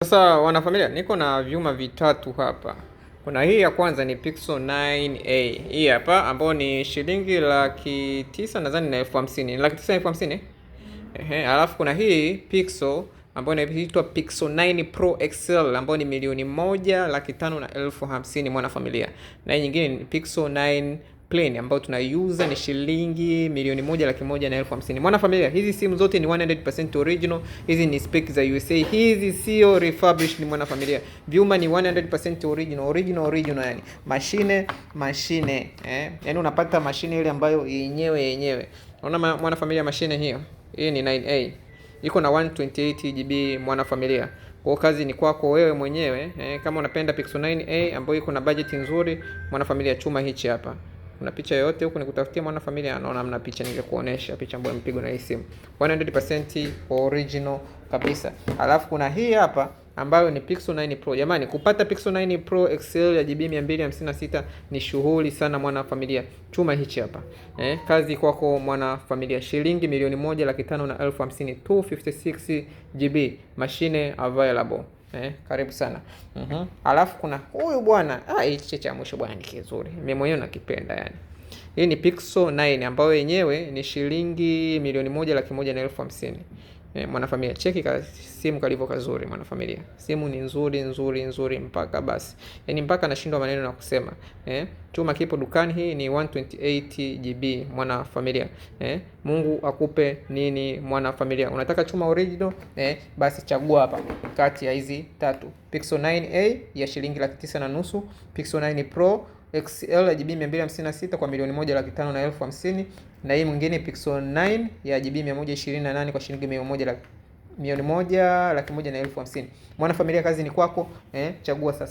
Sasa wanafamilia, niko na vyuma vitatu hapa. Kuna hii ya kwanza ni Pixel 9a hii hapa, ambayo ni shilingi 900,000 nadhani na 50,000. 900,000 na 50,000. Alafu kuna hii Pixel ambayo inaitwa Pixel 9 Pro XL ambayo ni 1,550,000 mwanafamilia. Na hii nyingine ni Pixel 9 Plain ambayo tunaiuza ni shilingi 1,150,000 mwanafamilia. Hizi simu zote ni 100% original. Hizi ni spec za USA. Hizi sio refurbished mwanafamilia. Vyuma ni 100% original yani. Mashine yani unapata mashine ile ambayo yenyewe. Unaona mwanafamilia, mashine hiyo. Hii ni 9A. Iko na 128 GB mwanafamilia. Kwa kazi ni kwako wewe mwenyewe. Kama unapenda Pixel 9A ambayo iko na budget nzuri mwanafamilia, chuma hichi hapa. Kuna picha yoyote huko nikutafutia mwanafamilia? Anaona mna picha, ningekuonesha picha ambayo imepigwa na hii simu. 100% original kabisa. Alafu kuna hii hapa ambayo ni Pixel 9 Pro. Jamani, kupata Pixel 9 Pro XL ya GB 256 ni shughuli sana mwanafamilia. Chuma hichi hapa. Kazi kwako mwanafamilia. Shilingi 1,550,000, 256 GB. Mashine available. Karibu sana. Alafu kuna huyu bwana, hichi cha mwisho bwana ni kizuri. Mimi mwenyewe nakipenda yani. Hii ni Pixel 9 ambayo yenyewe ni shilingi 1,150,000. Mwanafamilia, cheki simu kalivyo kazuri mwanafamilia. Simu ni nzuri mpaka basi. Yaani mpaka nashindwa maneno na kusema. Chuma kipo dukani, hii ni 128 GB mwanafamilia. Mungu akupe nini mwanafamilia. Unataka chuma original? Basi chagua hapa kati ya hizi tatu. Pixel 9a ya shilingi 9,500,000, Pixel 9 Pro XL ya GB 256 kwa 1,550,000, na hii mwingine Pixel 9 ya GB 128 kwa shilingi 1,150,000. Mwanafamilia, kazi ni kwako. Chagua sasa.